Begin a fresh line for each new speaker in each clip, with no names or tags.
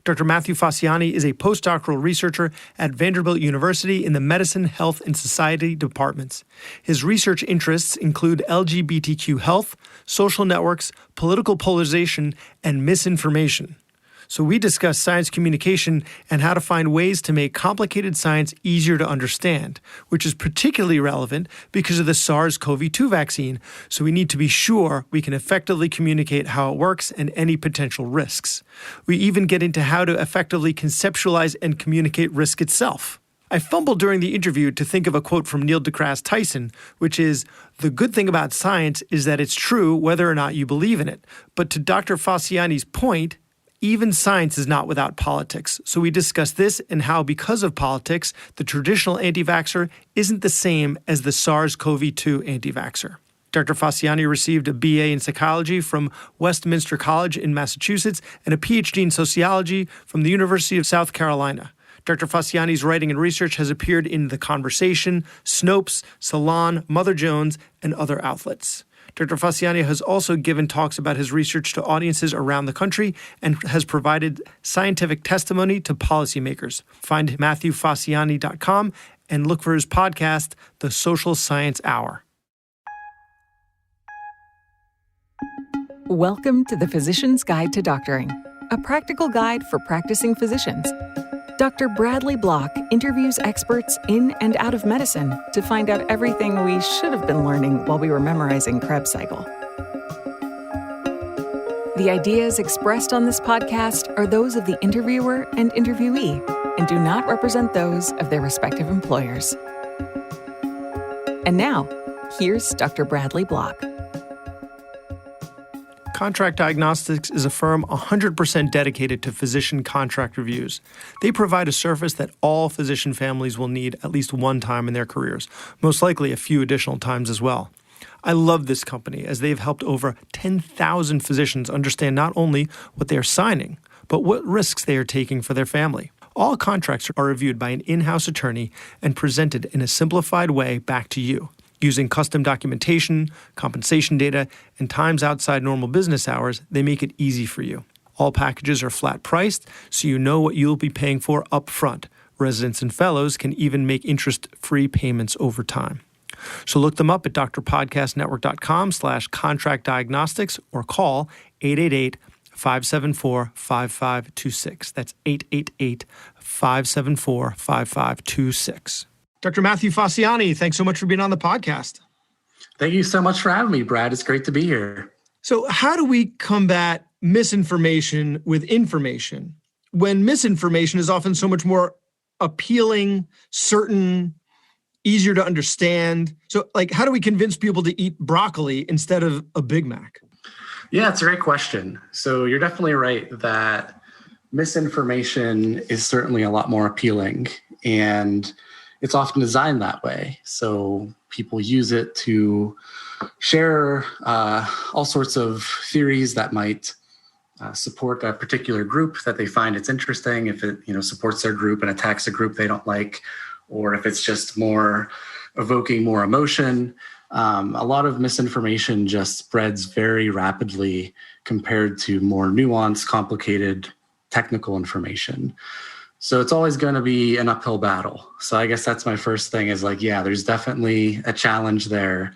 Dr. Matthew Facciani is a postdoctoral researcher at Vanderbilt University in the Medicine, Health, and Society departments. His research interests include LGBTQ health, social networks, political polarization, and misinformation. So we discuss science communication and how to find ways to make complicated science easier to understand, which is particularly relevant because of the SARS-CoV-2 vaccine, so we need to be sure we can effectively communicate how it works and any potential risks. We even get into how to effectively conceptualize and communicate risk itself. I fumbled during the interview to think of a quote from Neil deGrasse Tyson, which is, "The good thing about science is that it's true whether or not you believe in it." But to Dr. Facciani's point, even science is not without politics, so we discuss this and how, because of politics, the traditional anti-vaxxer isn't the same as the SARS-CoV-2 anti-vaxxer. Dr. Facciani received a BA in psychology from Westminster College in Massachusetts and a PhD in sociology from the University of South Carolina. Dr. Facciani's writing and research has appeared in The Conversation, Snopes, Salon, Mother Jones, and other outlets. Dr. Facciani has also given talks about his research to audiences around the country and has provided scientific testimony to policymakers. Find MatthewFacciani.com and look for his podcast, The Social Science Hour.
Welcome to the Physician's Guide to Doctoring, a practical guide for practicing physicians. Dr. Bradley Block interviews experts in and out of medicine to find out everything we should have been learning while we were memorizing Krebs cycle. The ideas expressed on this podcast are those of the interviewer and interviewee and do not represent those of their respective employers. And now, here's Dr. Bradley Block.
Contract Diagnostics is a firm 100% dedicated to physician contract reviews. They provide a service that all physician families will need at least one time in their careers, most likely a few additional times as well. I love this company as they've helped over 10,000 physicians understand not only what they are signing, but what risks they are taking for their family. All contracts are reviewed by an in-house attorney and presented in a simplified way back to you. Using custom documentation, compensation data, and times outside normal business hours, they make it easy for you. All packages are flat priced, so you know what you'll be paying for up front. Residents and fellows can even make interest-free payments over time. So look them up at drpodcastnetwork.com/contract diagnostics or call 888-574-5526. That's 888-574-5526. Dr. Matthew Facciani, thanks so much for being on the podcast.
Thank you so much for having me, Brad. It's great to be here.
So how do we combat misinformation with information when misinformation is often so much more appealing, certain, easier to understand? So how do we convince people to eat broccoli instead of a Big Mac?
Yeah, it's a great question. So you're definitely right that misinformation is certainly a lot more appealing, and it's often designed that way. So people use it to share all sorts of theories that might support a particular group that they find it's interesting, if it supports their group and attacks a group they don't like, or if it's just more evoking more emotion. A lot of misinformation just spreads very rapidly compared to more nuanced, complicated, technical information. So it's always going to be an uphill battle. So I guess that's my first thing is there's definitely a challenge there.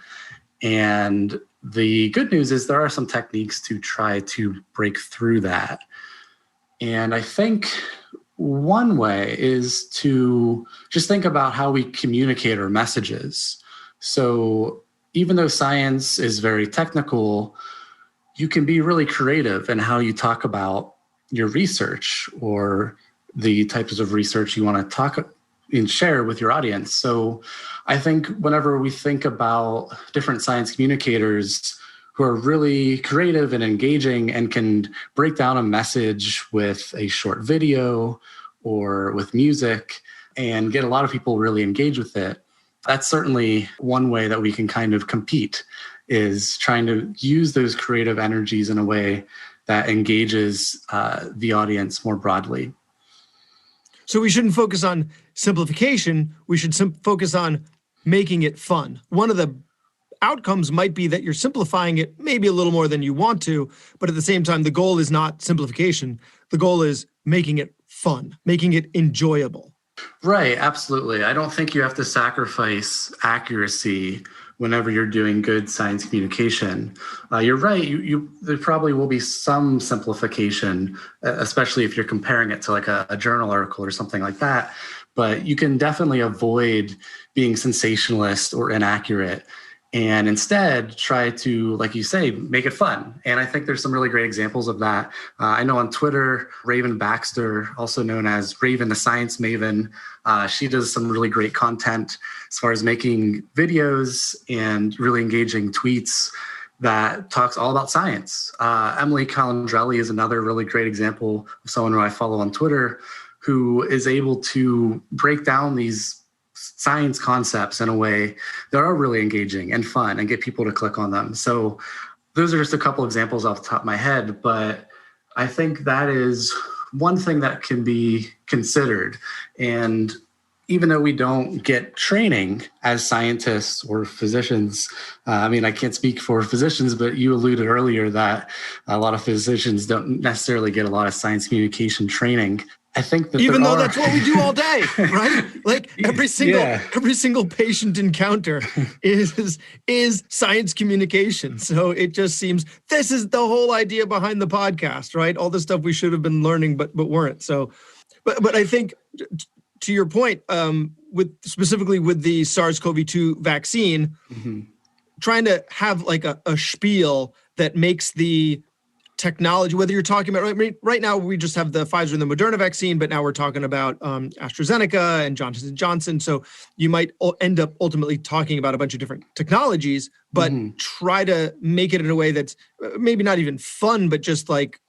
And the good news is there are some techniques to try to break through that. And I think one way is to just think about how we communicate our messages. So even though science is very technical, you can be really creative in how you talk about your research or the types of research you want to talk and share with your audience. So I think whenever we think about different science communicators who are really creative and engaging and can break down a message with a short video or with music and get a lot of people really engaged with it, that's certainly one way that we can kind of compete, is trying to use those creative energies in a way that engages the audience more broadly.
So we shouldn't focus on simplification. We should focus on making it fun. One of the outcomes might be that you're simplifying it maybe a little more than you want to, but at the same time, the goal is not simplification. The goal is making it fun, making it enjoyable.
Right, absolutely. I don't think you have to sacrifice accuracy whenever you're doing good science communication. You're right. There probably will be some simplification, especially if you're comparing it to like a journal article or something like that. But you can definitely avoid being sensationalist or inaccurate and instead try to, like you say, make it fun. And I think there's some really great examples of that. I know on Twitter, Raven Baxter, also known as Raven the Science Maven, she does some really great content as far as making videos and really engaging tweets that talks all about science. Emily Calandrelli is another really great example of someone who I follow on Twitter who is able to break down these science concepts in a way that are really engaging and fun and get people to click on them. So those are just a couple examples off the top of my head, but I think that is one thing that can be considered. And even though we don't get training as scientists or physicians, I can't speak for physicians, but you alluded earlier that a lot of physicians don't necessarily get a lot of science communication training. I think that
even though that's what we do all day, right? Like every single patient encounter is science communication. So it just seems this is the whole idea behind the podcast, right? All the stuff we should have been learning but weren't. So, but I think to your point, specifically with the SARS-CoV-2 vaccine, trying to have like a spiel that makes the technology, whether you're talking about right now, we just have the Pfizer and the Moderna vaccine, but now we're talking about AstraZeneca and Johnson & Johnson. So you might end up ultimately talking about a bunch of different technologies, but try to make it in a way that's maybe not even fun, but just like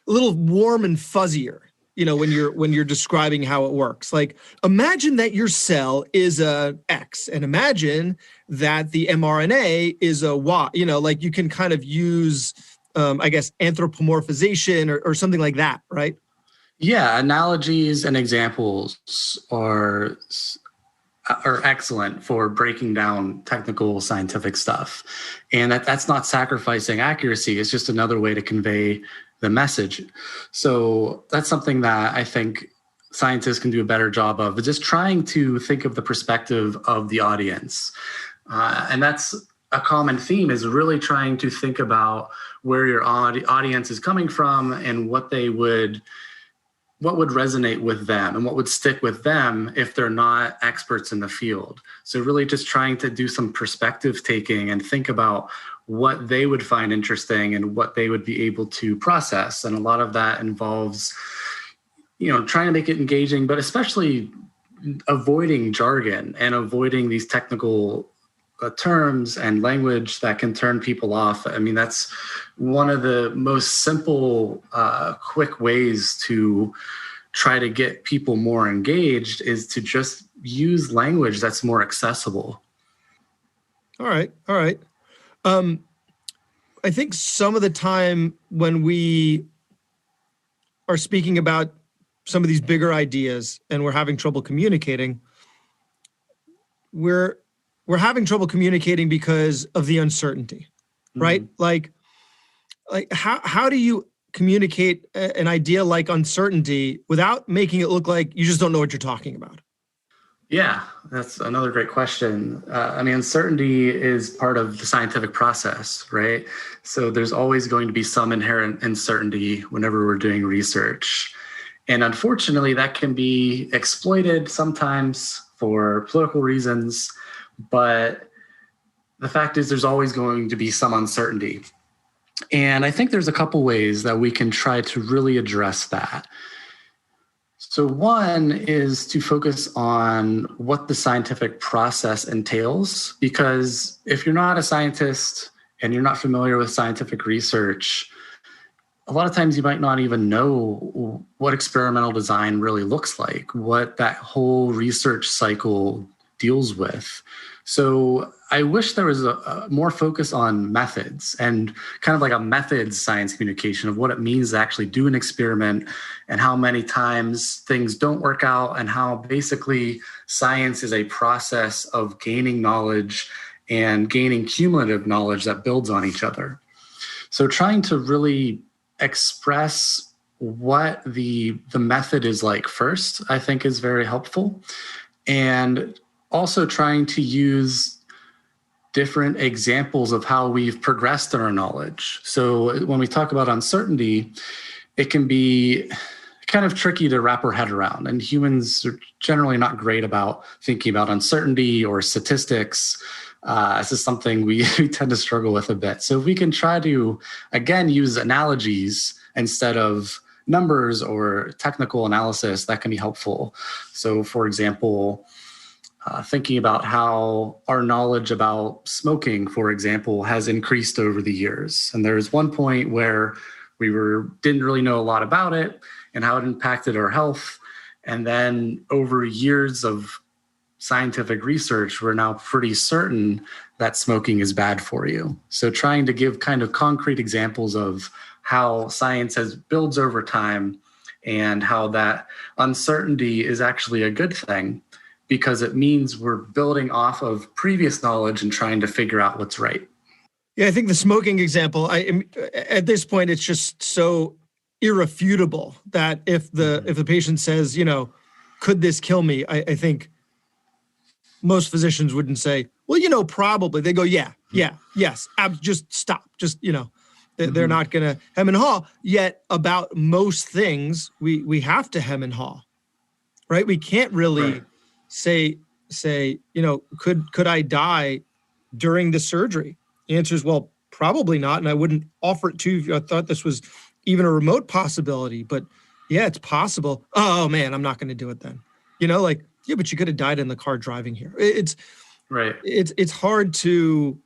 a little warm and fuzzier. When you're describing how it works. Like imagine that your cell is a X, and imagine that the mRNA is a Y. Like you can kind of use anthropomorphization or something like that, right?
Yeah, analogies and examples are excellent for breaking down technical scientific stuff. And that's not sacrificing accuracy. It's just another way to convey the message. So that's something that I think scientists can do a better job of, just trying to think of the perspective of the audience. And that's a common theme, is really trying to think about where your audience is coming from and what would resonate with them and what would stick with them if they're not experts in the field. So really just trying to do some perspective taking and think about what they would find interesting and what they would be able to process. And a lot of that involves, trying to make it engaging, but especially avoiding jargon and avoiding these technical terms and language that can turn people off. That's one of the most simple, quick ways to try to get people more engaged, is to just use language that's more accessible.
All right. I think some of the time when we are speaking about some of these bigger ideas and we're having trouble communicating, we're having trouble communicating because of the uncertainty, right? Like how do you communicate an idea like uncertainty without making it look like you just don't know what you're talking about?
Yeah, that's another great question. Uncertainty is part of the scientific process, right? So there's always going to be some inherent uncertainty whenever we're doing research. And unfortunately, that can be exploited sometimes for political reasons. But the fact is, there's always going to be some uncertainty. And I think there's a couple ways that we can try to really address that. So one is to focus on what the scientific process entails, because if you're not a scientist and you're not familiar with scientific research, a lot of times you might not even know what experimental design really looks like, what that whole research cycle deals with. So I wish there was a more focus on methods and kind of like a methods science communication of what it means to actually do an experiment and how many times things don't work out, and how basically science is a process of gaining knowledge and gaining cumulative knowledge that builds on each other. So trying to really express what the method is like first, I think is very helpful. And also trying to use different examples of how we've progressed in our knowledge. So when we talk about uncertainty, it can be kind of tricky to wrap our head around. And humans are generally not great about thinking about uncertainty or statistics. This is something we tend to struggle with a bit. So if we can try to, again, use analogies instead of numbers or technical analysis, that can be helpful. So for example, thinking about how our knowledge about smoking, for example, has increased over the years. And there's one point where we didn't really know a lot about it and how it impacted our health. And then over years of scientific research, we're now pretty certain that smoking is bad for you. So trying to give kind of concrete examples of how science has builds over time and how that uncertainty is actually a good thing, because it means we're building off of previous knowledge and trying to figure out what's right.
Yeah, I think the smoking example, at this point, it's just so irrefutable that if the patient says, could this kill me? I think most physicians wouldn't say, well, probably. They go, yes, just stop. Just, they're not going to hem and haw. Yet about most things, we have to hem and haw, right? We can't really say, could I die during the surgery? The answer is, well, probably not. And I wouldn't offer it to you if I thought this was even a remote possibility. But yeah, it's possible. Oh man, I'm not going to do it then. But you could have died in the car driving here. It's right. It's hard to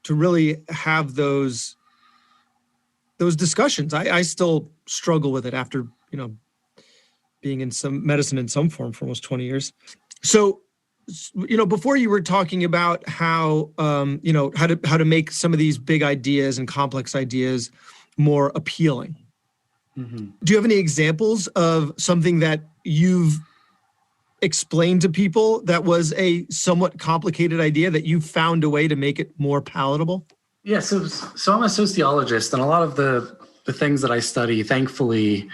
really have those discussions. I still struggle with it after, being in some medicine in some form for almost 20 years. So, before you were talking about how, how to make some of these big ideas and complex ideas more appealing. Mm-hmm. Do you have any examples of something that you've explained to people that was a somewhat complicated idea that you found a way to make it more palatable?
Yeah, so I'm a sociologist, and a lot of the things that I study, thankfully,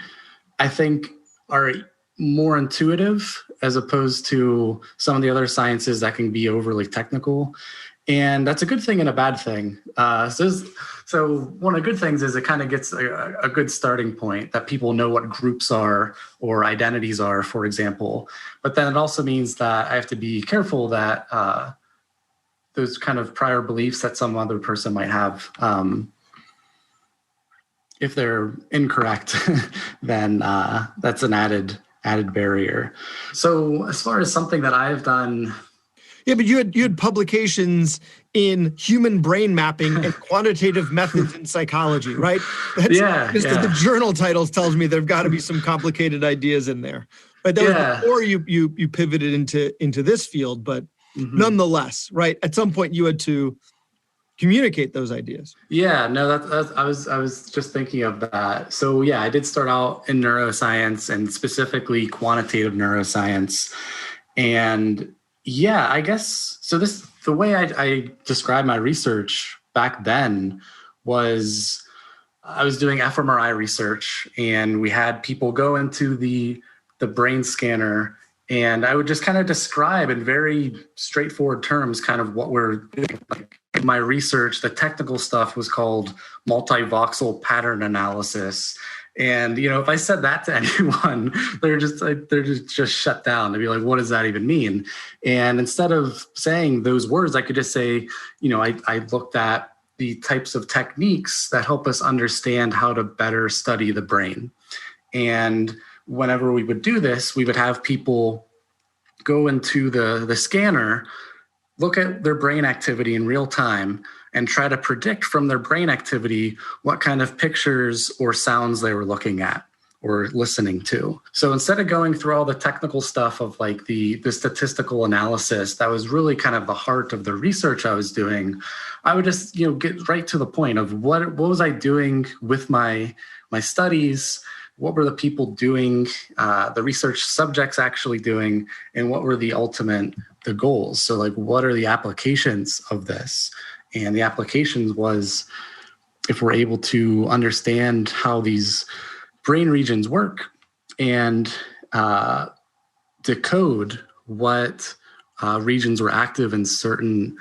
I think are more intuitive as opposed to some of the other sciences that can be overly technical. And that's a good thing and a bad thing. So one of the good things is it kind of gets a good starting point that people know what groups are or identities are, for example. But then it also means that I have to be careful that those kind of prior beliefs that some other person might have, if they're incorrect, then that's an added barrier. So as far as something that I've done.
Yeah, but you had publications in human brain mapping and quantitative methods in psychology, right? The journal titles tells me there've got to be some complicated ideas in there. Right? That was before you pivoted into this field, but nonetheless, right? At some point you had to communicate those ideas.
Yeah, no, that's I was just thinking of that. So yeah, I did start out in neuroscience and specifically quantitative neuroscience. And yeah, I guess, so the way I described my research back then was I was doing fMRI research, and we had people go into the brain scanner, and I would just kind of describe in very straightforward terms kind of what we're doing. Like my research, the technical stuff was called multivoxel pattern analysis. And, if I said that to anyone, they're just shut down. They'd be like, what does that even mean? And instead of saying those words, I could just say, I looked at the types of techniques that help us understand how to better study the brain. And whenever we would do this, we would have people go into the scanner, look at their brain activity in real time, and try to predict from their brain activity what kind of pictures or sounds they were looking at or listening to. So instead of going through all the technical stuff of like the statistical analysis, that was really kind of the heart of the research I was doing, I would just get right to the point of what was I doing with my studies, what were the people doing, the research subjects actually doing, and what were the goals. So like, what are the applications of this? And the applications was, if we're able to understand how these brain regions work and decode what regions were active in certain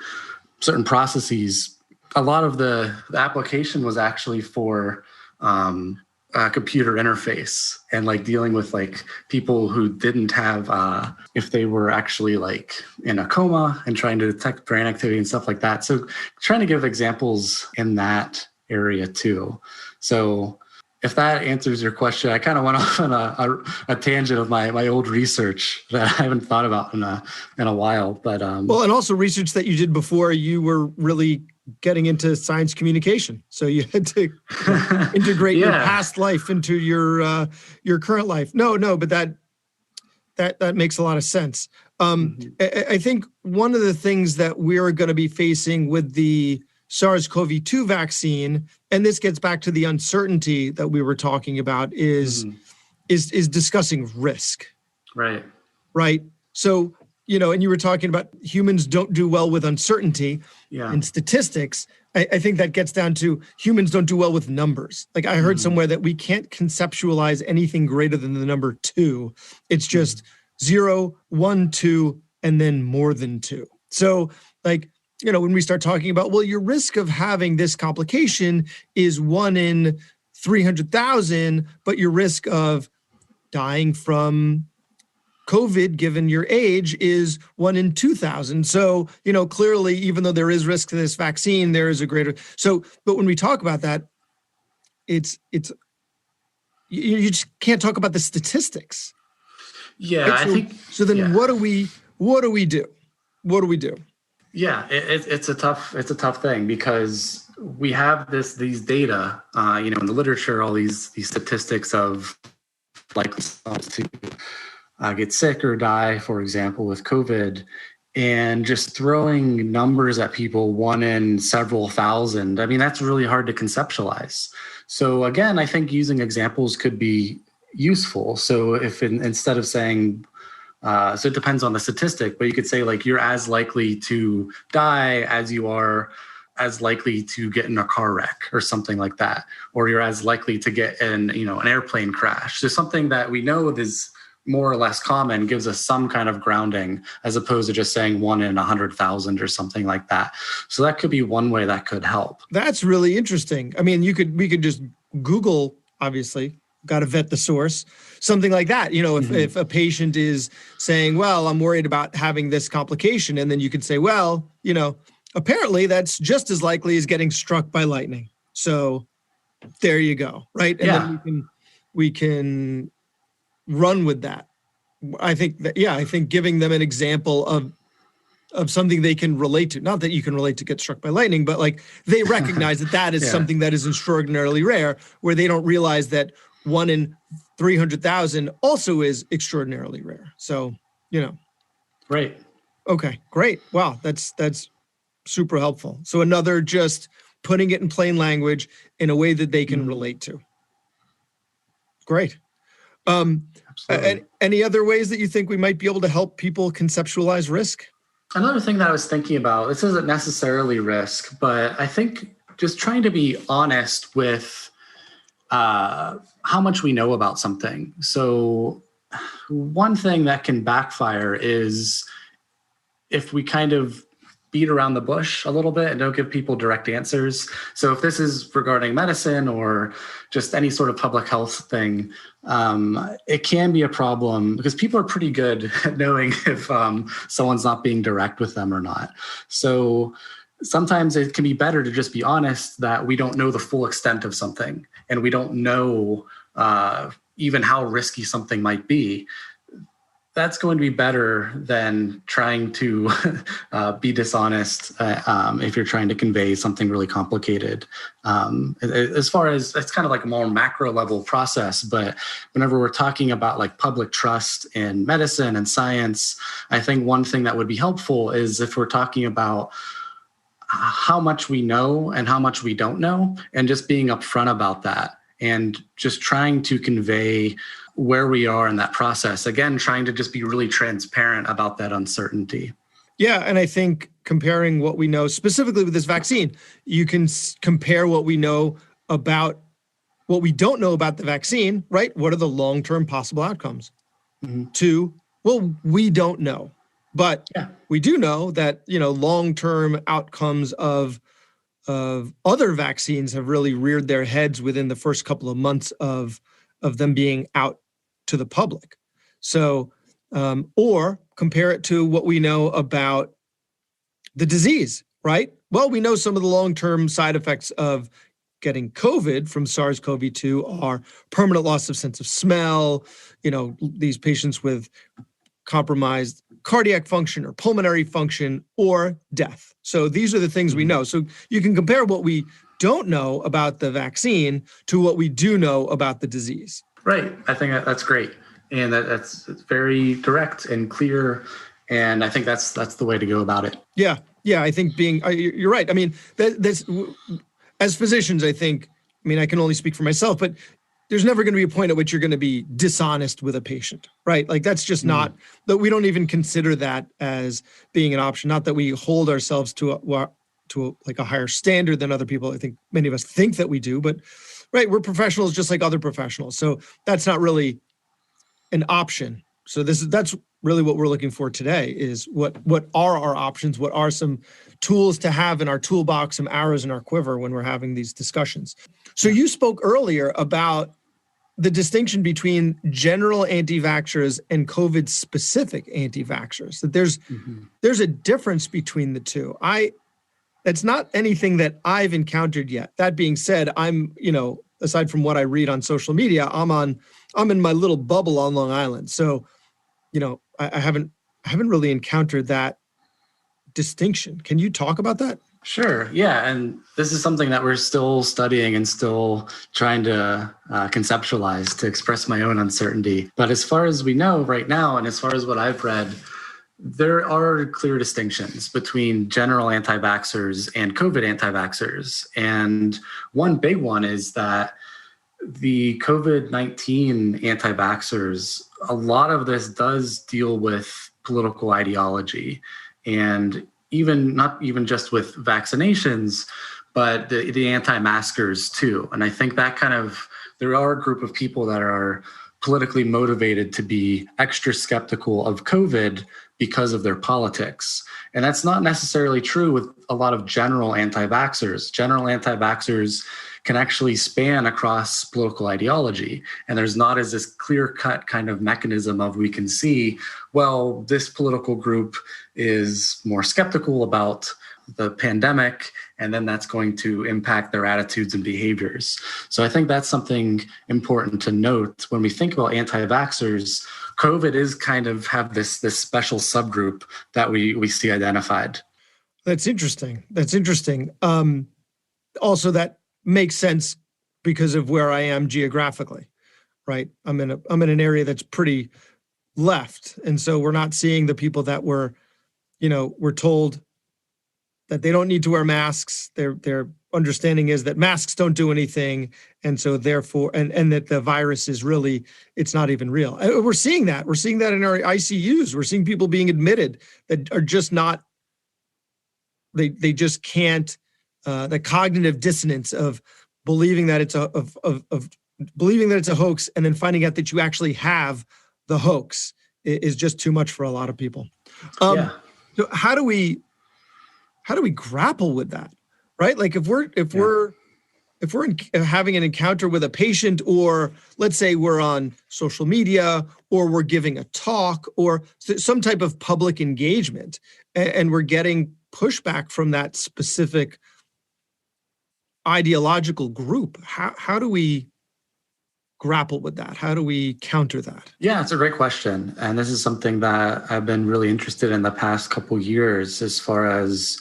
processes. A lot of the application was actually for a computer interface and like dealing with like people who didn't have, if they were actually like in a coma and trying to detect brain activity and stuff like that. So trying to give examples in that area too. So if that answers your question, I kind of went off on a tangent of my old research that I haven't thought about in a while. But
well, and also research that you did before you were really getting into science communication, so you had to integrate your past life into your current life. No, but that makes a lot of sense. I think one of the things that we're going to be facing with the SARS-CoV-2 vaccine, and this gets back to the uncertainty that we were talking about, is discussing risk. Right. So, and you were talking about humans don't do well with uncertainty in statistics. I think that gets down to humans don't do well with numbers. Like I heard somewhere that we can't conceptualize anything greater than the number 2. It's just 0, 1, 2, and then more than 2. So like, when we start talking about, well, your risk of having this complication is 1 in 300,000, but your risk of dying from COVID, given your age, is 1 in 2,000. So, clearly, even though there is risk to this vaccine, there is a greater. So, but when we talk about that, it's you just can't talk about the statistics.
Yeah,
right?
I think.
So then, what do we do? What do we do?
Yeah, it's a tough thing because we have these data, in the literature, all these statistics of like to get sick or die, for example, with COVID, and just throwing numbers at people, 1 in several thousand. I mean, that's really hard to conceptualize. So again, I think using examples could be useful. So if instead of saying, so it depends on the statistic, but you could say like you're as likely to die as you are as likely to get in a car wreck or something like that, or you're as likely to get in an airplane crash. So something that we know is more or less common gives us some kind of grounding, as opposed to just saying 1 in 100,000 or something like that. So that could be one way that could help.
That's really interesting. I mean, we could just Google, obviously. Got to vet the source, something like that. If a patient is saying, well, I'm worried about having this complication, and then you could say, well, apparently that's just as likely as getting struck by lightning. So there you go. Right. And then we can run with that. I think giving them an example of something they can relate to, not that you can relate to get struck by lightning, but like they recognize that is something that is extraordinarily rare, where they don't realize that 1 in 300,000 also is extraordinarily rare. So,
Right.
Okay, great. Wow. That's super helpful. So another, just putting it in plain language in a way that they can relate to. Great. Any other ways that you think we might be able to help people conceptualize risk?
Another thing that I was thinking about, this isn't necessarily risk, but I think just trying to be honest with how much we know about something. So one thing that can backfire is if we kind of beat around the bush a little bit and don't give people direct answers. So if this is regarding medicine or just any sort of public health thing, it can be a problem because people are pretty good at knowing if someone's not being direct with them or not. So sometimes it can be better to just be honest that we don't know the full extent of something and we don't know even how risky something might be. That's going to be better than trying to be dishonest if you're trying to convey something really complicated. As far as it's kind of like a more macro level process, but whenever we're talking about like public trust in medicine and science, I think one thing that would be helpful is if we're talking about how much we know and how much we don't know, and just being upfront about that and just trying to convey where we are in that process. Again, trying to just be really transparent about that uncertainty.
Yeah, and I think comparing what we know specifically with this vaccine, you can compare what we know about what we don't know about the vaccine, right? What are the long-term possible outcomes?
Mm-hmm.
2, well, we don't know. But we do know that, long-term outcomes of other vaccines have really reared their heads within the first couple of months of them being out to the public. So, or compare it to what we know about the disease, right? Well, we know some of the long-term side effects of getting COVID from SARS-CoV-2 are permanent loss of sense of smell, these patients with compromised cardiac function or pulmonary function or death. So these are the things we know. So you can compare what we don't know about the vaccine to what we do know about the disease.
Right. I think that's great. And that's very direct and clear. And I think that's the way to go about it.
Yeah. I think you're right. I mean, as physicians, I can only speak for myself, but there's never going to be a point at which you're going to be dishonest with a patient, right? Like that's just not, that we don't even consider that as being an option. Not that we hold ourselves to a higher standard than other people. I think many of us think that we do, but right, we're professionals just like other professionals. So that's not really an option. So that's really what we're looking for today is what are our options? What are some tools to have in our toolbox, some arrows in our quiver when we're having these discussions? So you spoke earlier about the distinction between general anti-vaxxers and COVID-specific anti-vaxxers, that there's a difference between the two. That's not anything that I've encountered yet. That being said, I'm, aside from what I read on social media, I'm in my little bubble on Long Island. So, I haven't really encountered that distinction. Can you talk about that?
Sure. Yeah. And this is something that we're still studying and still trying to conceptualize to express my own uncertainty. But as far as we know right now, and as far as what I've read, there are clear distinctions between general anti-vaxxers and COVID anti-vaxxers. And one big one is that the COVID-19 anti-vaxxers, a lot of this does deal with political ideology, and not even just with vaccinations, but the anti-maskers too. And I think that there are a group of people that are politically motivated to be extra skeptical of COVID because of their politics. And that's not necessarily true with a lot of general anti-vaxxers. General anti-vaxxers can actually span across political ideology. And there's not as this clear-cut kind of mechanism of we can see, well, this political group is more skeptical about the pandemic, and then that's going to impact their attitudes and behaviors. So I think that's something important to note when we think about anti-vaxxers. COVID is kind of have this special subgroup that we see identified.
That's interesting. Also, that makes sense because of where I am geographically, right? I'm in an area that's pretty left, and so we're not seeing the people that we're told that they don't need to wear masks. Their understanding is that masks don't do anything, and so therefore, and that the virus is really, it's not even real. We're seeing that. We're seeing that in our ICUs. We're seeing people being admitted that are just not. They just can't. The cognitive dissonance of believing that it's believing that it's a hoax and then finding out that you actually have the hoax is just too much for a lot of people. So how do we grapple with that, right? Like if we're having an encounter with a patient, or let's say we're on social media, or we're giving a talk, or some type of public engagement, and we're getting pushback from that specific ideological group, how do we grapple with that? How do we counter that?
Yeah, it's a great question. And this is something that I've been really interested in the past couple of years, as far as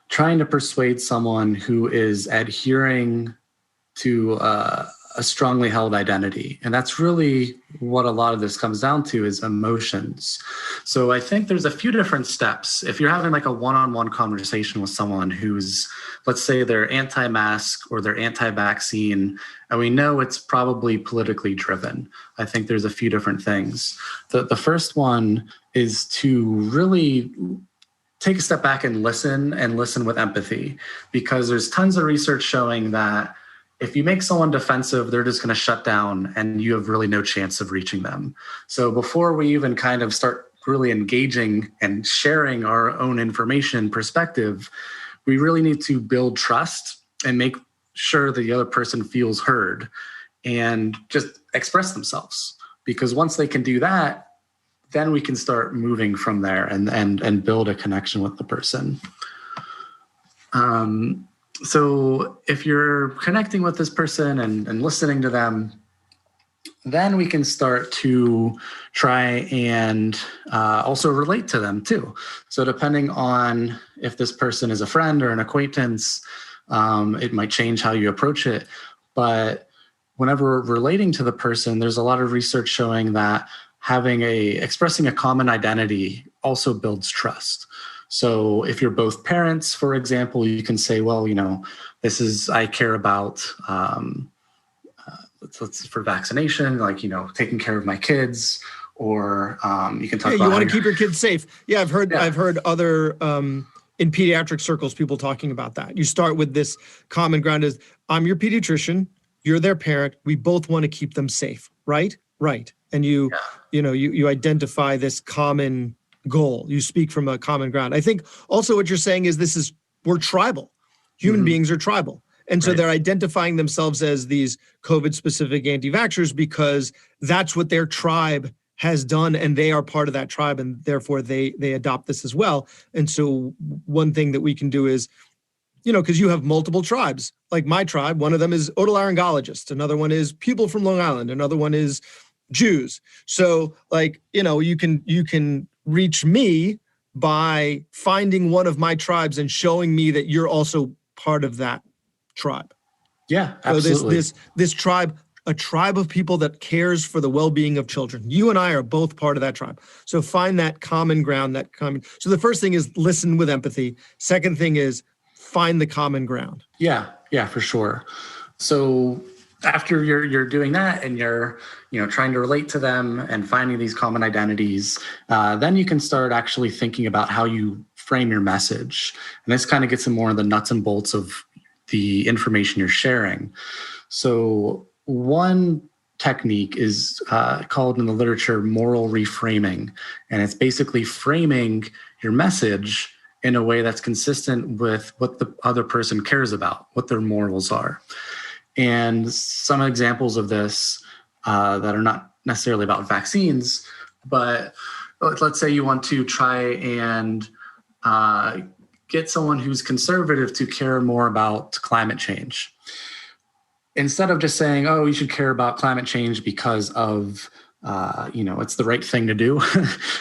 trying to persuade someone who is adhering to a strongly held identity. And that's really what a lot of this comes down to, is emotions. So I think there's a few different steps. If you're having like a one-on-one conversation with someone who's, let's say they're anti-mask or they're anti-vaccine, and we know it's probably politically driven, I think there's a few different things. The first one is to really take a step back and listen with empathy, because there's tons of research showing that if you make someone defensive, they're just going to shut down and you have really no chance of reaching them. So before we even kind of start really engaging and sharing our own information perspective, we really need to build trust and make sure the other person feels heard and just express themselves. Because once they can do that, then we can start moving from there and build a connection with the person. So if you're connecting with this person and listening to them, then we can start to try and also relate to them too. So depending on if this person is a friend or an acquaintance, it might change how you approach it. But whenever relating to the person, there's a lot of research showing that expressing a common identity also builds trust. So if you're both parents, for example, you can say, well, I care about, let's for vaccination, like, taking care of my kids, or you can talk about
you want to keep your kids safe. Yeah, I've heard other in pediatric circles people talking about that. You start with this common ground is, I'm your pediatrician, you're their parent, we both want to keep them safe, right? Right. And you identify this common goal. You speak from a common ground. I think also what you're saying is we're tribal. Human beings are tribal. And so they're identifying themselves as these COVID-specific anti-vaxxers because that's what their tribe has done, and they are part of that tribe, and therefore they adopt this as well. And so one thing that we can do is, because you have multiple tribes, like my tribe, one of them is otolaryngologists, another one is people from Long Island, another one is Jews. So you can reach me by finding one of my tribes and showing me that you're also part of that tribe.
Yeah, absolutely.
So this tribe, a tribe of people that cares for the well-being of children. You and I are both part of that tribe. So find that common ground, so the first thing is listen with empathy. Second thing is find the common ground.
Yeah, for sure. So after you're doing that and you're trying to relate to them and finding these common identities, then you can start actually thinking about how you frame your message. And this kind of gets in more of the nuts and bolts of the information you're sharing. So one technique is called in the literature moral reframing, and it's basically framing your message in a way that's consistent with what the other person cares about, what their morals are. And some examples of this that are not necessarily about vaccines, but let's say you want to try and get someone who's conservative to care more about climate change. Instead of just saying, oh, you should care about climate change because of, it's the right thing to do.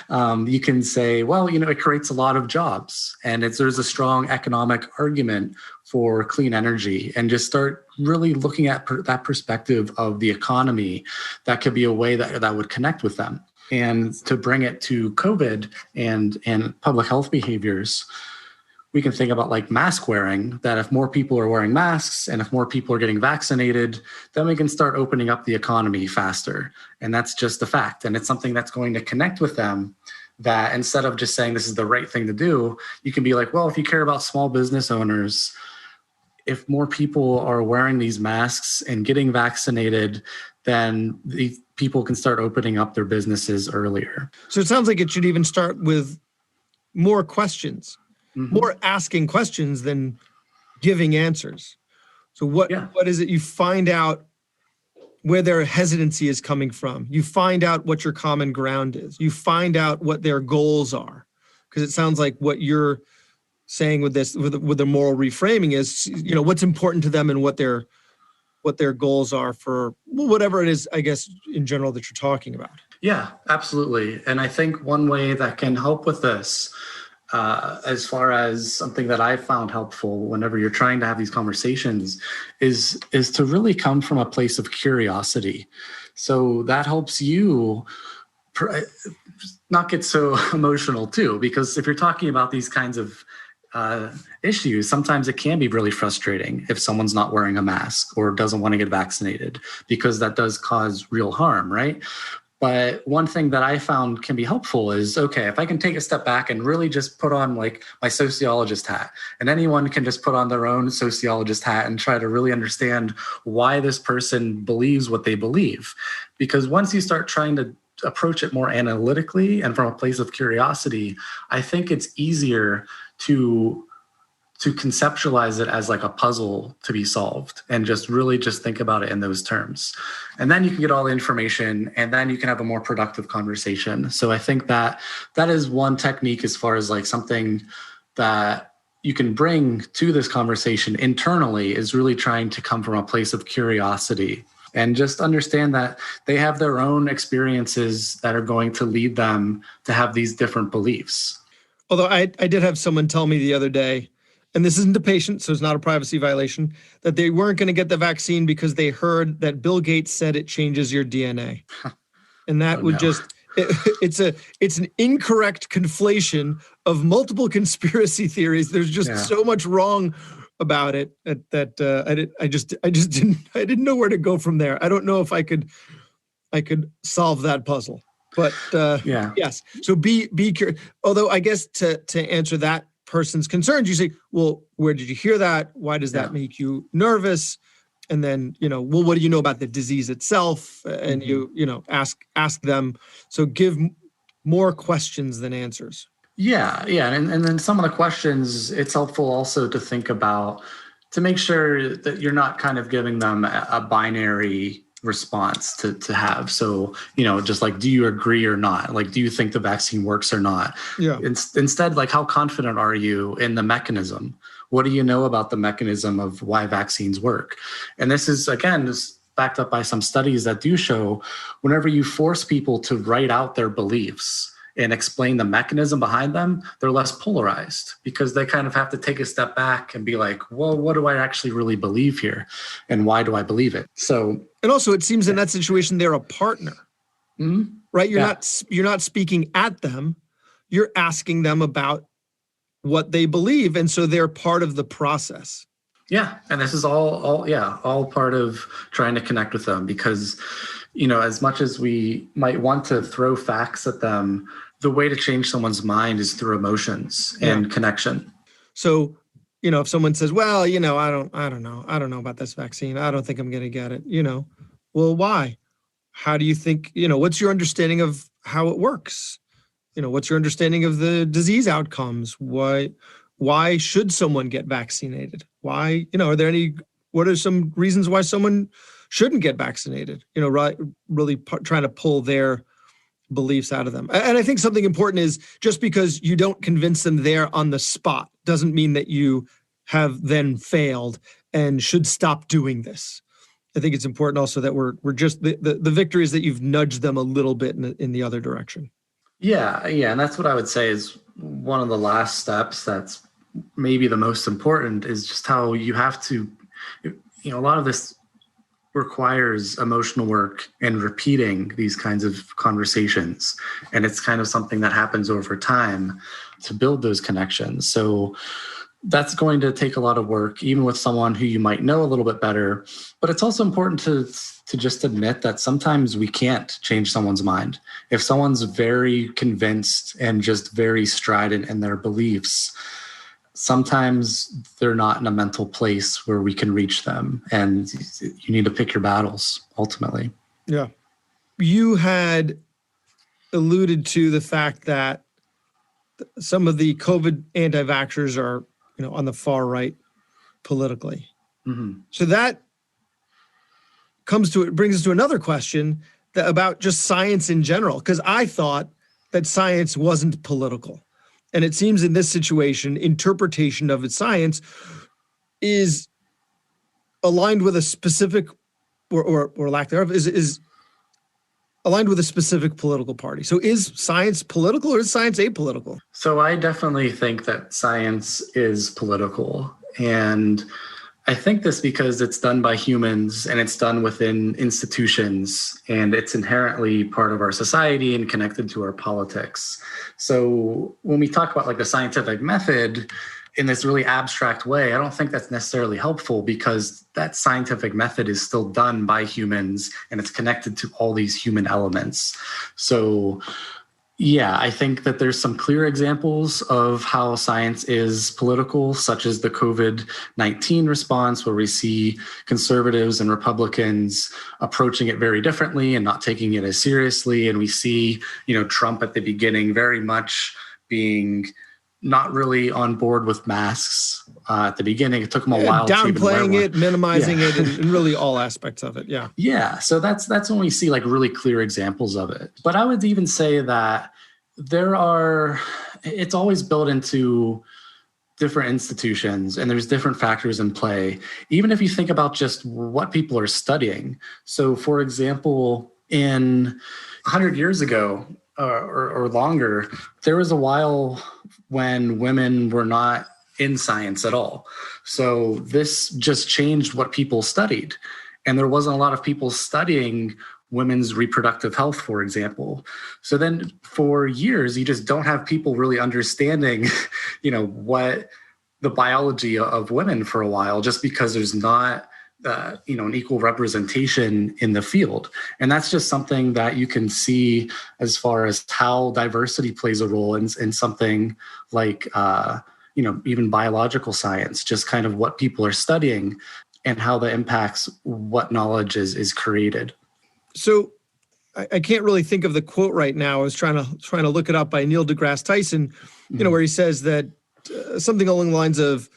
You can say, well, it creates a lot of jobs and there's a strong economic argument for clean energy, and just start really looking at that perspective of the economy. That could be a way that would connect with them. And to bring it to COVID and public health behaviors, we can think about like mask wearing, that if more people are wearing masks and if more people are getting vaccinated, then we can start opening up the economy faster. And that's just a fact. And it's something that's going to connect with them, that instead of just saying this is the right thing to do, you can be like, well, if you care about small business owners, if more people are wearing these masks and getting vaccinated, then the people can start opening up their businesses earlier.
So it sounds like it should even start with more questions. More asking questions than giving answers. So what is it? You find out where their hesitancy is coming from. You find out what your common ground is. You find out what their goals are. Because it sounds like what you're saying with this, with the moral reframing is, what's important to them and what their goals are for whatever it is, I guess, in general that you're talking about.
Yeah, absolutely. And I think one way that can help with this, as far as something that I found helpful whenever you're trying to have these conversations, is to really come from a place of curiosity. So that helps you not get so emotional too, because if you're talking about these kinds of issues, sometimes it can be really frustrating if someone's not wearing a mask or doesn't want to get vaccinated, because that does cause real harm, right? But one thing that I found can be helpful is, okay, if I can take a step back and really just put on like my sociologist hat, and anyone can just put on their own sociologist hat and try to really understand why this person believes what they believe. Because once you start trying to approach it more analytically and from a place of curiosity, I think it's easier to conceptualize it as like a puzzle to be solved and just really just think about it in those terms. And then you can get all the information and then you can have a more productive conversation. So I think that is one technique as far as like something that you can bring to this conversation internally, is really trying to come from a place of curiosity and just understand that they have their own experiences that are going to lead them to have these different beliefs.
Although I did have someone tell me the other day, and this isn't a patient, so it's not a privacy violation, that they weren't going to get the vaccine because they heard that Bill Gates said it changes your DNA. And that it's an incorrect conflation of multiple conspiracy theories. There's just so much wrong about it that I didn't know where to go from there. I don't know if I could solve that puzzle. But yes. So be curious. Although I guess to answer that person's concerns, you say, well, where did you hear that? Why does that make you nervous? And then, well, what do you know about the disease itself? And you ask them. So give more questions than answers. Yeah. And then some of the questions, it's helpful also to think about, to make sure that you're not kind of giving them a binary response to have. So, just like, do you agree or not? Like, do you think the vaccine works or not? Yeah. Instead, like, how confident are you in the mechanism? What do you know about the mechanism of why vaccines work? And this is, again, backed up by some studies that do show whenever you force people to write out their beliefs and explain the mechanism behind them, they're less polarized because they kind of have to take a step back and be like, well, what do I actually really believe here? And why do I believe it? So, and also it seems in that situation, they're a partner, right? You're not speaking at them. You're asking them about what they believe. And so they're part of the process. Yeah. And this is all part of trying to connect with them because, as much as we might want to throw facts at them, the way to change someone's mind is through emotions and connection. So, if someone says, well, I don't know about this vaccine. I don't think I'm going to get it, well, why? How do you think, what's your understanding of how it works? What's your understanding of the disease outcomes? Why should someone get vaccinated? Why, what are some reasons why someone shouldn't get vaccinated? Really trying to pull their beliefs out of them. And I think something important is just because you don't convince them there on the spot doesn't mean that you have then failed and should stop doing this. I think it's important also that we're just the victory is that you've nudged them a little bit in the other direction. Yeah. And that's what I would say is one of the last steps that's maybe the most important is just how you have to, a lot of this requires emotional work and repeating these kinds of conversations. And it's kind of something that happens over time to build those connections. So that's going to take a lot of work, even with someone who you might know a little bit better. But it's also important to just admit that sometimes we can't change someone's mind. If someone's very convinced and just very strident in their beliefs, sometimes they're not in a mental place where we can reach them, and you need to pick your battles ultimately. Yeah. You had alluded to the fact that some of the COVID anti-vaxxers are, on the far right politically. Mm-hmm. So that brings us to another question about just science in general, because I thought that science wasn't political. And it seems in this situation, interpretation of its science is aligned with a specific, or lack thereof, is aligned with a specific political party. So is science political or is science apolitical? So I definitely think that science is political. And I think this because it's done by humans and it's done within institutions and it's inherently part of our society and connected to our politics. So when we talk about like the scientific method,
in this really abstract way, I don't think that's necessarily helpful, because that scientific method is still done by humans and it's connected to all these human elements. So yeah, I think that there's some clear examples of how science is political, such as the COVID-19 response, where we see conservatives and Republicans approaching it very differently and not taking it as seriously. And we see, Trump at the beginning very much being not really on board with masks at the beginning. It took him a while to even wear one.
Downplaying it, minimizing it, and really all aspects of it. Yeah.
Yeah. So that's when we see like really clear examples of it. But I would even say that it's always built into different institutions, and there's different factors in play, even if you think about just what people are studying. So for example, in 100 years ago, or longer, there was a while when women were not in science at all. So this just changed what people studied. And there wasn't a lot of people studying women's reproductive health, for example. So then for years, you just don't have people really understanding, what the biology of women for a while, just because there's not an equal representation in the field. And that's just something that you can see as far as how diversity plays a role in something like, even biological science, just kind of what people are studying and how that impacts what knowledge is created.
So I can't really think of the quote right now. I was trying to look it up by Neil deGrasse Tyson, where he says that something along the lines of,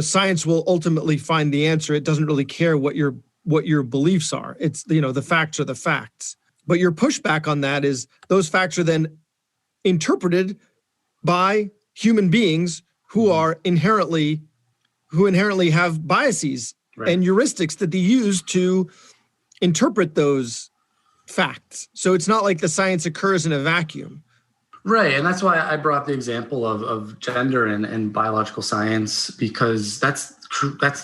science will ultimately find the answer. It doesn't really care what your beliefs are. It's, the facts are the facts. But your pushback on that is those facts are then interpreted by human beings who inherently have biases and heuristics that they use to interpret those facts. So it's not like the science occurs in a vacuum.
Right. And that's why I brought the example of gender and biological science, because that's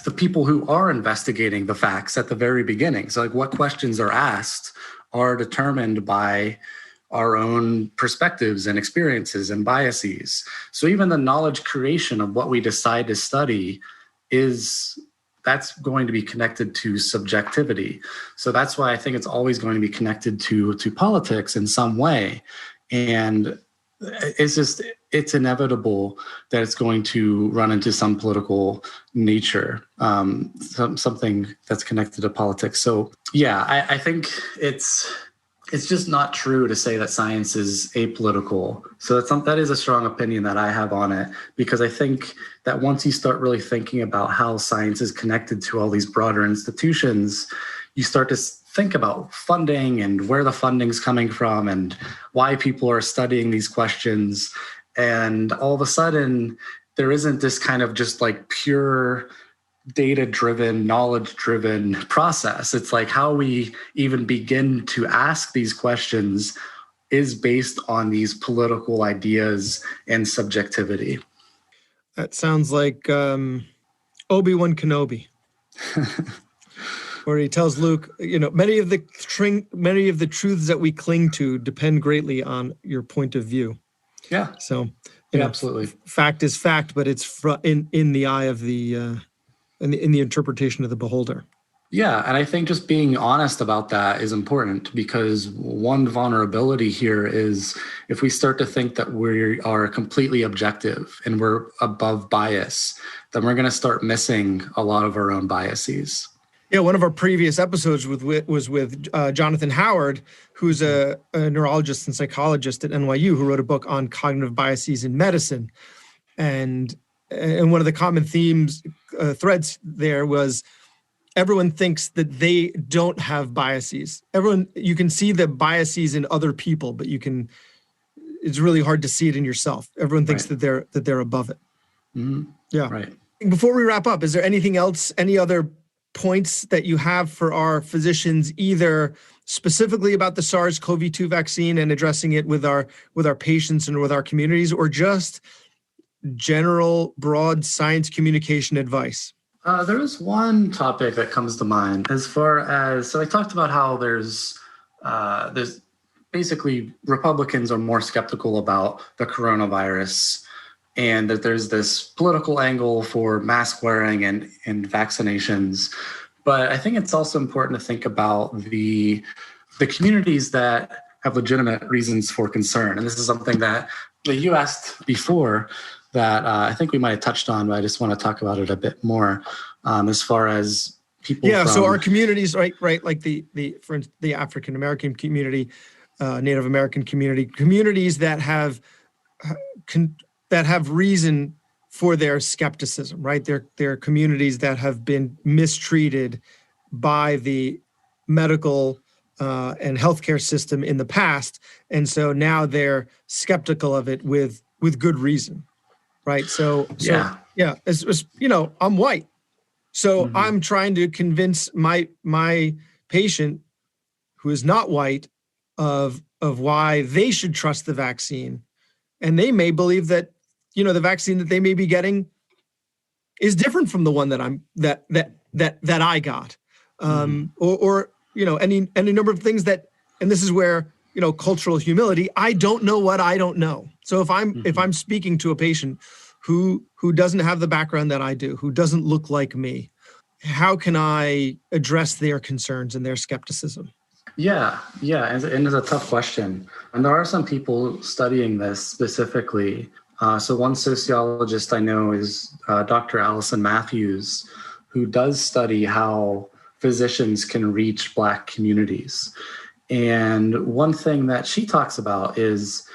the people who are investigating the facts at the very beginning. So like what questions are asked are determined by our own perspectives and experiences and biases. So even the knowledge creation of what we decide to study that's going to be connected to subjectivity. So that's why I think it's always going to be connected to politics in some way. And it's inevitable that it's going to run into some political nature, something that's connected to politics. So yeah, I think it's just not true to say that science is apolitical. So that is a strong opinion that I have on it, because I think that once you start really thinking about how science is connected to all these broader institutions, you start to think about funding and where the funding's coming from and why people are studying these questions. And all of a sudden, there isn't this kind of just like pure data-driven, knowledge-driven process. It's like how we even begin to ask these questions is based on these political ideas and subjectivity.
That sounds like Obi-Wan Kenobi. Where he tells Luke, many of the truths that we cling to depend greatly on your point of view.
Yeah.
So,
absolutely.
Fact is fact, but it's in the eye of the in the interpretation of the beholder.
Yeah, and I think just being honest about that is important, because one vulnerability here is if we start to think that we are completely objective and we're above bias, then we're going to start missing a lot of our own biases.
Yeah, one of our previous episodes was with Jonathan Howard, who's a neurologist and psychologist at NYU, who wrote a book on cognitive biases in medicine. And one of the common threads there was everyone thinks that they don't have biases. You can see the biases in other people, but it's really hard to see it in yourself. Everyone thinks that they're above it.
Mm-hmm.
Yeah.
Right.
Before we wrap up, is there anything else, any other points that you have for our physicians, either specifically about the SARS-CoV-2 vaccine and addressing it with our patients and with our communities, or just general broad science communication advice?
There is one topic that comes to mind as far as, so I talked about how there's basically Republicans are more skeptical about the coronavirus and that there's this political angle for mask wearing and vaccinations. But I think it's also important to think about the communities that have legitimate reasons for concern. And this is something that you asked before that I think we might have touched on, but I just want to talk about it a bit more as far as people.
Yeah, so our communities, right, like the for instance, the African American community, Native American community, communities that have reason for their skepticism, right? They're communities that have been mistreated by the medical and healthcare system in the past, and so now they're skeptical of it with good reason, right? So it's, I'm white, so I'm trying to convince my patient who is not white of why they should trust the vaccine, and they may believe that the vaccine that they may be getting is different from the one that I got, or any number of things that, and this is where cultural humility. I don't know what I don't know. So if I'm speaking to a patient who doesn't have the background that I do, who doesn't look like me, how can I address their concerns and their skepticism? Yeah,
and it's a tough question. And there are some people studying this specifically. So one sociologist I know is Dr. Allison Matthews, who does study how physicians can reach Black communities. And one thing that she talks about is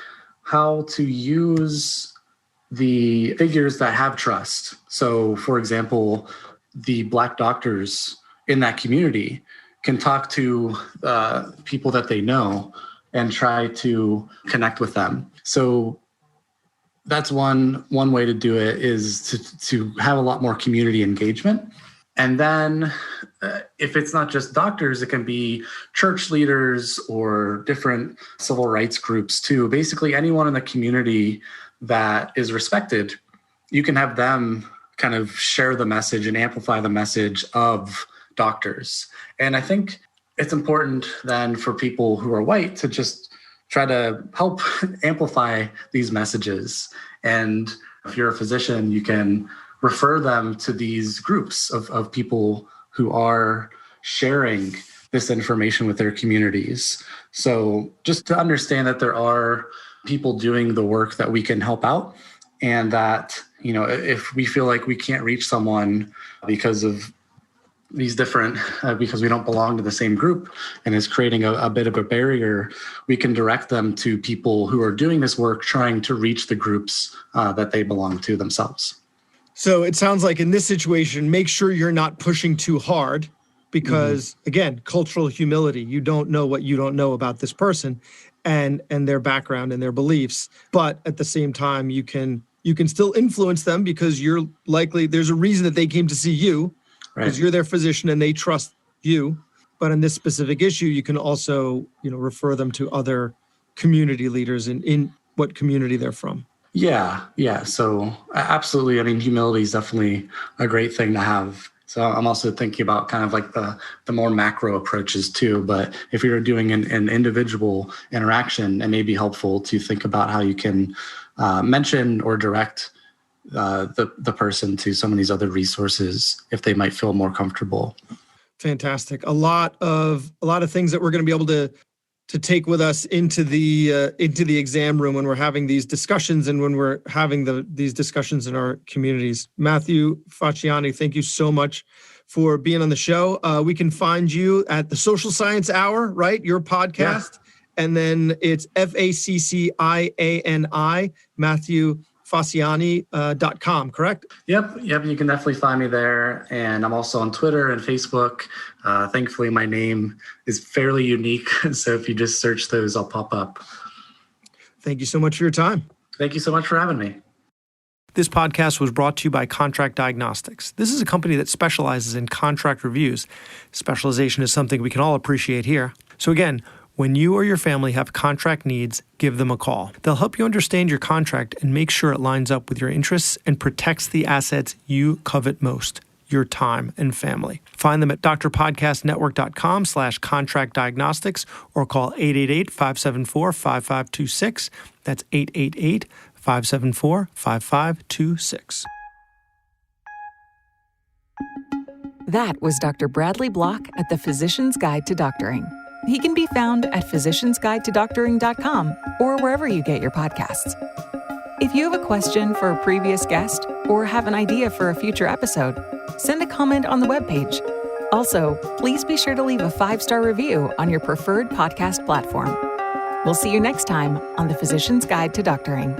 how to use the figures that have trust. So, for example, the Black doctors in that community can talk to people that they know and try to connect with them. So that's one way to do it, is to have a lot more community engagement. And then if it's not just doctors, it can be church leaders or different civil rights groups too. Basically, anyone in the community that is respected, you can have them kind of share the message and amplify the message of doctors. And I think it's important then for people who are white to just try to help amplify these messages. And if you're a physician, you can refer them to these groups of people who are sharing this information with their communities. So just to understand that there are people doing the work that we can help out, and that, if we feel like we can't reach someone because of these different, because we don't belong to the same group and is creating a bit of a barrier, we can direct them to people who are doing this work, trying to reach the groups that they belong to themselves.
So it sounds like in this situation, make sure you're not pushing too hard because, again, cultural humility. You don't know what you don't know about this person and their background and their beliefs. But at the same time, you can still influence them because you're likely, there's a reason that they came to see you, because you're their physician and they trust you. But in this specific issue, you can also, refer them to other community leaders in what community they're from.
Yeah. So absolutely. I mean, humility is definitely a great thing to have. So I'm also thinking about kind of like the more macro approaches too. But if you're doing an individual interaction, it may be helpful to think about how you can mention or direct the person to some of these other resources if they might feel more comfortable.
Fantastic. A lot of things that we're going to be able to take with us into the exam room when we're having these discussions and when we're having these discussions in our communities. Matthew Facciani, thank you so much for being on the show. We can find you at the Social Science Hour, right? Your podcast. Yeah. And then it's FACCIANI, MatthewFacciani.com, correct?
Yep. You can definitely find me there. And I'm also on Twitter and Facebook. Thankfully, my name is fairly unique. So if you just search those, I'll pop up.
Thank you so much for your time.
Thank you so much for having me.
This podcast was brought to you by Contract Diagnostics. This is a company that specializes in contract reviews. Specialization is something we can all appreciate here. So again, when you or your family have contract needs, give them a call. They'll help you understand your contract and make sure it lines up with your interests and protects the assets you covet most, your time and family. Find them at drpodcastnetwork.com/contract diagnostics or call 888-574-5526. That's 888 574-5526.
That was Dr. Bradley Block at the Physician's Guide to Doctoring. He can be found at physiciansguidetodoctoring.com or wherever you get your podcasts. If you have a question for a previous guest or have an idea for a future episode, send a comment on the webpage. Also, please be sure to leave a 5-star review on your preferred podcast platform. We'll see you next time on the Physician's Guide to Doctoring.